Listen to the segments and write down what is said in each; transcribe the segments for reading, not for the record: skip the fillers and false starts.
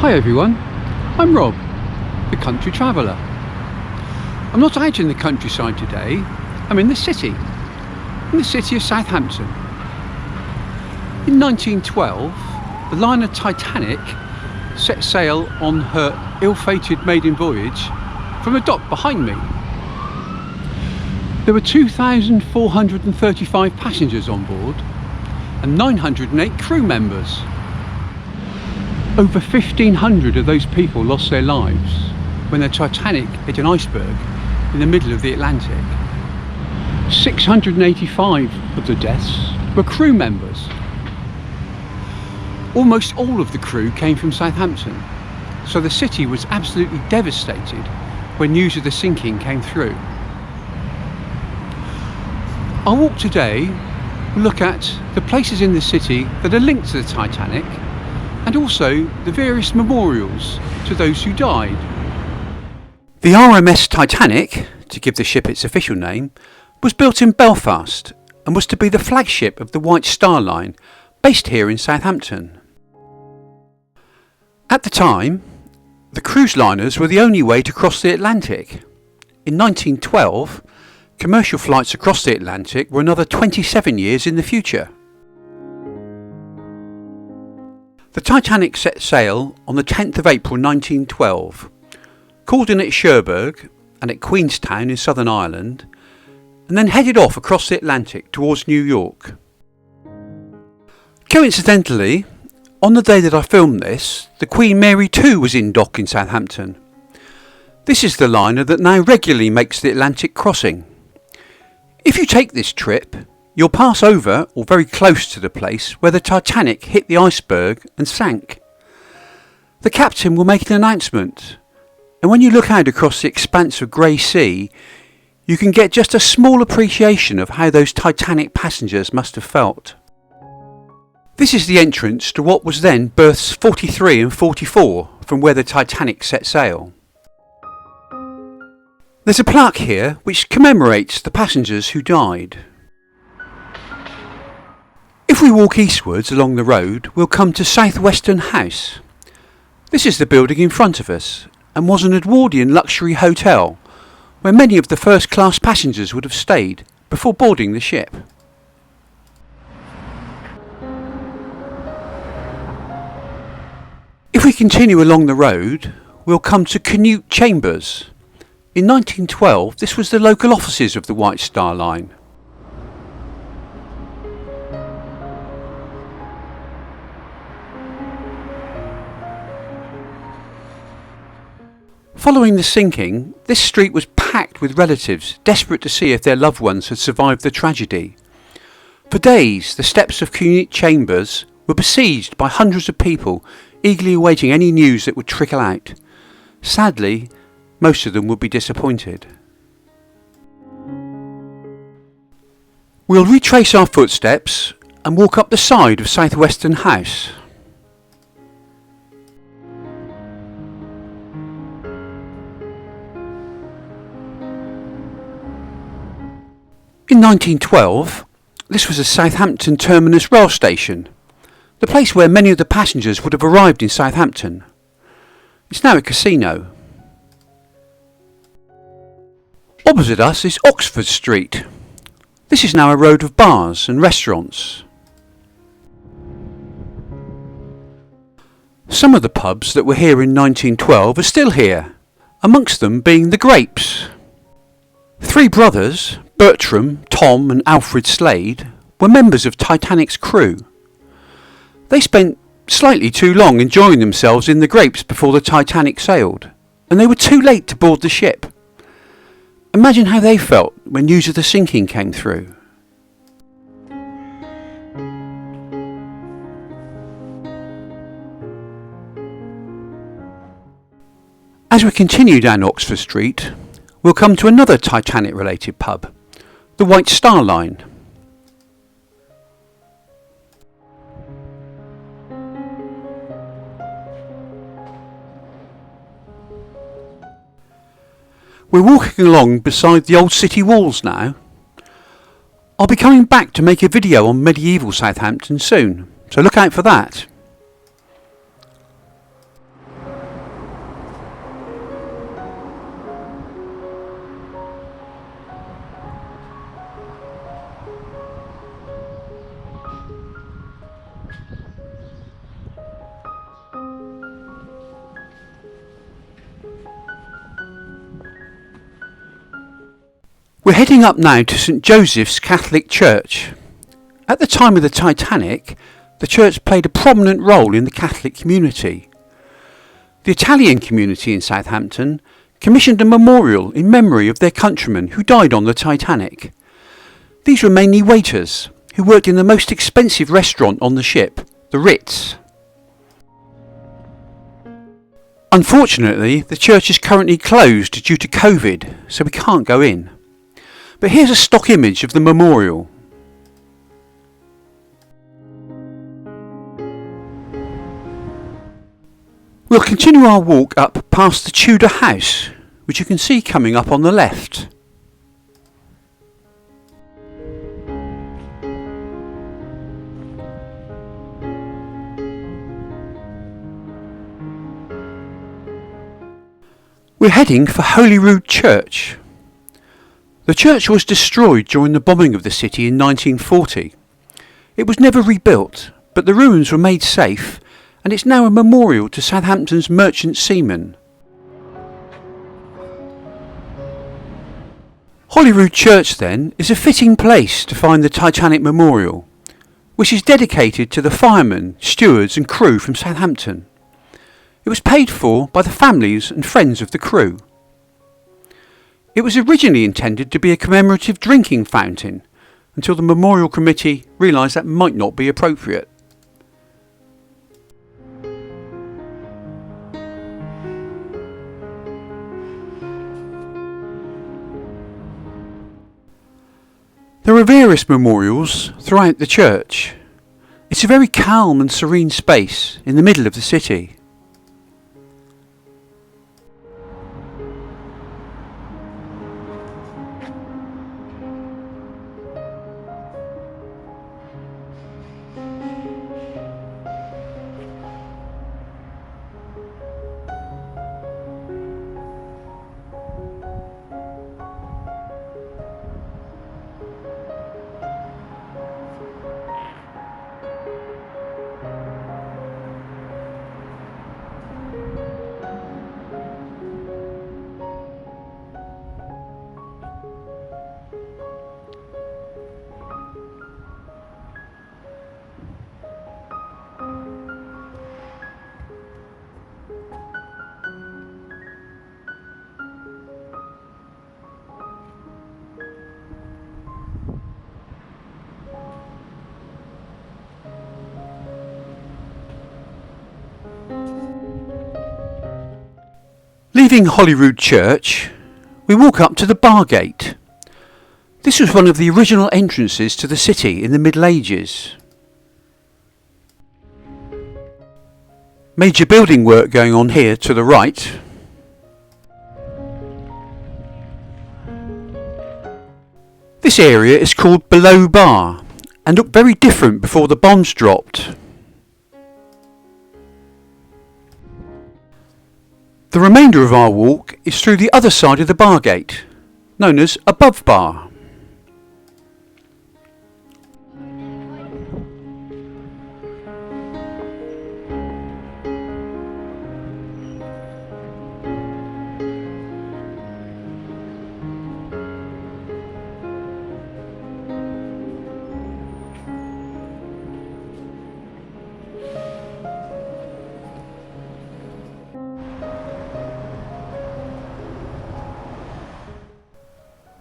Hi everyone, I'm Rob, the country traveller. I'm not out in the countryside today, I'm in the city of Southampton. In 1912, the liner Titanic set sail on her ill-fated maiden voyage from a dock behind me. There were 2,435 passengers on board and 908 crew members. Over 1,500 of those people lost their lives when the Titanic hit an iceberg in the middle of the Atlantic. 685 of the deaths were crew members. Almost all of the crew came from Southampton, so the city was absolutely devastated when news of the sinking came through. Our walk today will look at the places in the city that are linked to the Titanic and also the various memorials to those who died. The RMS Titanic, to give the ship its official name, was built in Belfast and was to be the flagship of the White Star Line, based here in Southampton. At the time, the cruise liners were the only way to cross the Atlantic. In 1912, commercial flights across the Atlantic were another 27 years in the future. The Titanic set sail on the 10th of April 1912, called in at Cherbourg and at Queenstown in Southern Ireland, and then headed off across the Atlantic towards New York. Coincidentally, on the day that I filmed this, the Queen Mary 2 was in dock in Southampton. This is the liner that now regularly makes the Atlantic crossing. If you take this trip, you'll pass over or very close to the place where the Titanic hit the iceberg and sank. The captain will make an announcement, and when you look out across the expanse of grey sea, you can get just a small appreciation of how those Titanic passengers must have felt. This is the entrance to what was then berths 43 and 44 from where the Titanic set sail. There's a plaque here which commemorates the passengers who died. If we walk eastwards along the road, we'll come to Southwestern House. This is the building in front of us and was an Edwardian luxury hotel where many of the first-class passengers would have stayed before boarding the ship. If we continue along the road, we'll come to Canute Chambers. In 1912, this was the local offices of the White Star Line. Following the sinking, this street was packed with relatives desperate to see if their loved ones had survived the tragedy. For days, the steps of Canute Chambers were besieged by hundreds of people eagerly awaiting any news that would trickle out. Sadly, most of them would be disappointed. We'll retrace our footsteps and walk up the side of Southwestern House. In 1912, this was a Southampton Terminus rail station, the place where many of the passengers would have arrived in Southampton. It's now a casino. Opposite us is Oxford Street. This is now a road of bars and restaurants. Some of the pubs that were here in 1912 are still here, amongst them being the Grapes. Three brothers, Bertram, Tom and Alfred Slade, were members of Titanic's crew. They spent slightly too long enjoying themselves in the Grapes before the Titanic sailed, and they were too late to board the ship. Imagine how they felt when news of the sinking came through. As we continue down Oxford Street, we'll come to another Titanic-related pub, the White Star Line. We're walking along beside the old city walls now. I'll be coming back to make a video on medieval Southampton soon, so look out for that. We're heading up now to St Joseph's Catholic Church. At the time of the Titanic, the church played a prominent role in the Catholic community. The Italian community in Southampton commissioned a memorial in memory of their countrymen who died on the Titanic. These were mainly waiters who worked in the most expensive restaurant on the ship, the Ritz. Unfortunately, the church is currently closed due to COVID, so we can't go in. But here's a stock image of the memorial. We'll continue our walk up past the Tudor house, which you can see coming up on the left. We're heading for Holyrood Church. The church was destroyed during the bombing of the city in 1940. It was never rebuilt, but the ruins were made safe, and it's now a memorial to Southampton's merchant seamen. Holyrood Church, then, is a fitting place to find the Titanic Memorial, which is dedicated to the firemen, stewards and crew from Southampton. It was paid for by the families and friends of the crew. It was originally intended to be a commemorative drinking fountain, until the Memorial Committee realised that might not be appropriate. There are various memorials throughout the church. It's a very calm and serene space in the middle of the city. Leaving Holyrood Church, we walk up to the Bargate. This was one of the original entrances to the city in the Middle Ages. Major building work going on here to the right. This area is called Below Bar and looked very different before the bombs dropped. The remainder of our walk is through the other side of the Bargate, known as Above Bar.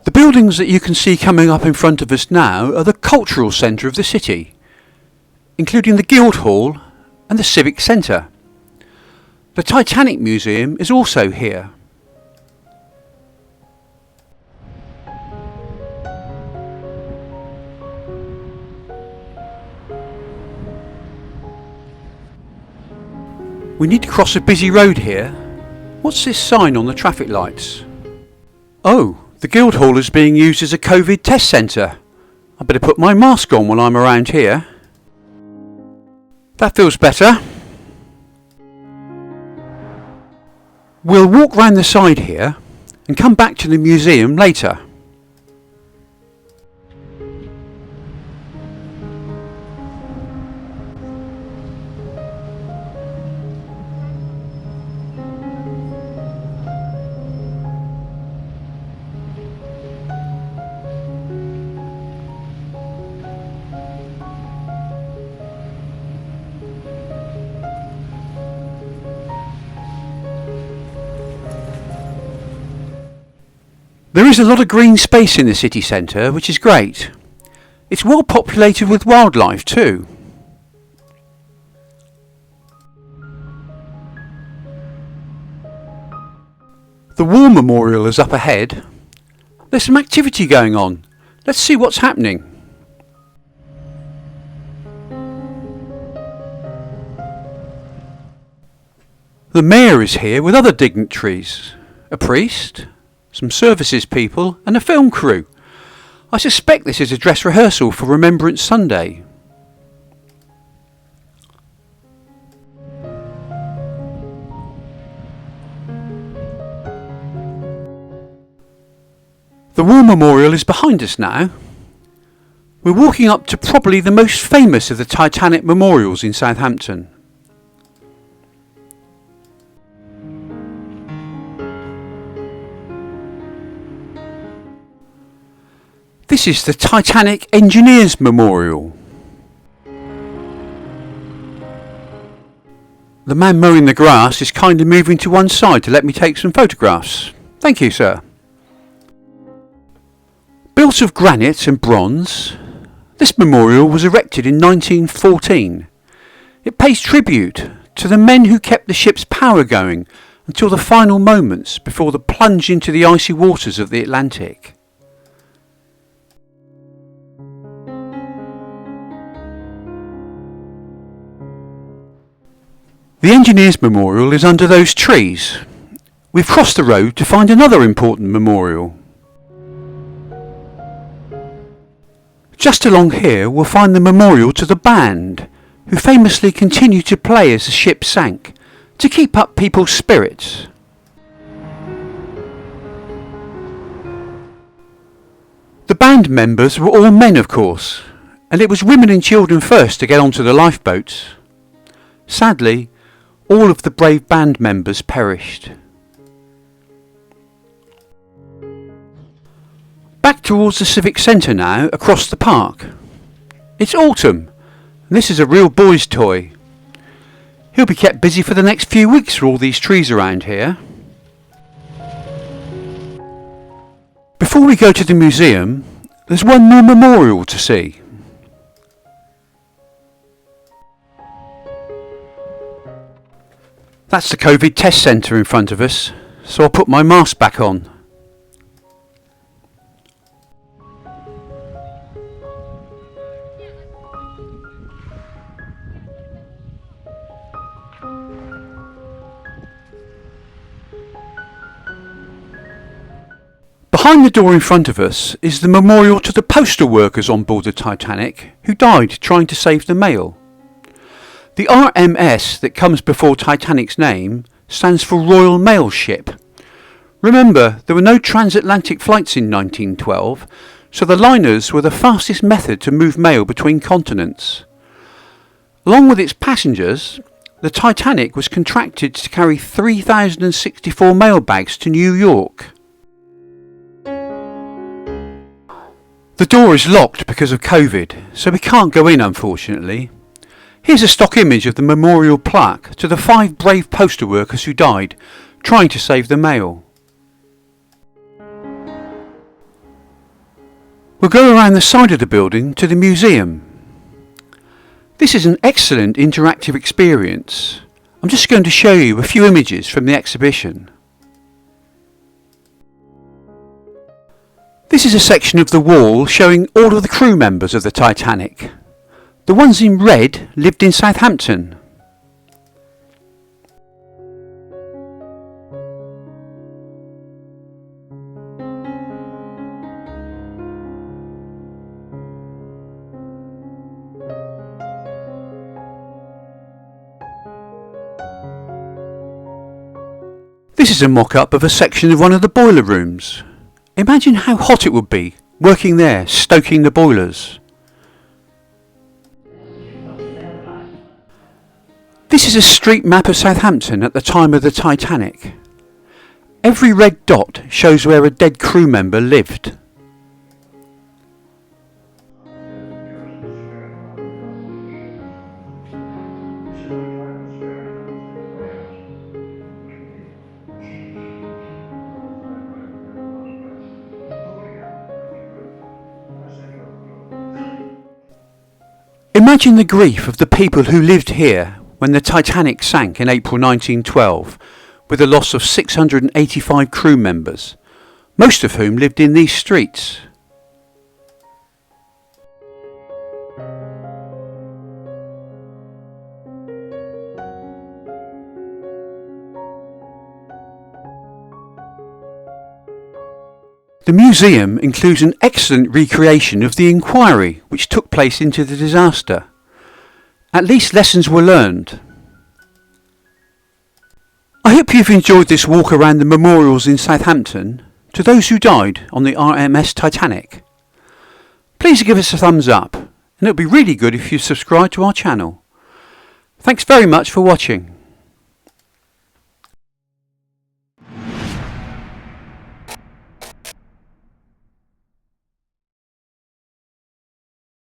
The buildings that you can see coming up in front of us now are the cultural centre of the city, including the Guildhall and the Civic Centre. The Titanic Museum is also here. We need to cross a busy road here. What's this sign on the traffic lights? Oh, the Guildhall is being used as a COVID test centre. I better put my mask on when I'm around here. That feels better. We'll walk round the side here and come back to the museum later. There is a lot of green space in the city centre, which is great. It's well populated with wildlife too. The War Memorial is up ahead. There's some activity going on. Let's see what's happening. The Mayor is here with other dignitaries, a priest, some services people and a film crew. I suspect this is a dress rehearsal for Remembrance Sunday. The War Memorial is behind us now. We're walking up to probably the most famous of the Titanic Memorials in Southampton. This is the Titanic Engineers Memorial. The man mowing the grass is kindly moving to one side to let me take some photographs. Thank you, sir. Built of granite and bronze, this memorial was erected in 1914. It pays tribute to the men who kept the ship's power going until the final moments before the plunge into the icy waters of the Atlantic. The Engineers Memorial is under those trees. We've crossed the road to find another important memorial. Just along here we'll find the memorial to the band, who famously continued to play as the ship sank, to keep up people's spirits. The band members were all men, of course, and it was women and children first to get onto the lifeboats. Sadly, all of the brave band members perished. Back towards the Civic Centre now, across the park. It's autumn, and this is a real boy's toy. He'll be kept busy for the next few weeks for all these trees around here. Before we go to the museum, there's one more memorial to see. That's the COVID test centre in front of us, so I'll put my mask back on. Behind the door in front of us is the memorial to the postal workers on board the Titanic who died trying to save the mail. The RMS that comes before Titanic's name stands for Royal Mail Ship. Remember, there were no transatlantic flights in 1912, so the liners were the fastest method to move mail between continents. Along with its passengers, the Titanic was contracted to carry 3,064 mail bags to New York. The door is locked because of COVID, so we can't go in, unfortunately. Here's a stock image of the memorial plaque to the 5 brave postal workers who died trying to save the mail. We'll go around the side of the building to the museum. This is an excellent interactive experience. I'm just going to show you a few images from the exhibition. This is a section of the wall showing all of the crew members of the Titanic. The ones in red lived in Southampton. This is a mock-up of a section of one of the boiler rooms. Imagine how hot it would be working there, stoking the boilers. This is a street map of Southampton at the time of the Titanic. Every red dot shows where a dead crew member lived. Imagine the grief of the people who lived here when the Titanic sank in April 1912 with a loss of 685 crew members, most of whom lived in these streets. The museum includes an excellent recreation of the inquiry which took place into the disaster. At least lessons were learned. I hope you've enjoyed this walk around the memorials in Southampton to those who died on the RMS Titanic. Please give us a thumbs up, and it would be really good if you subscribe to our channel. Thanks very much for watching.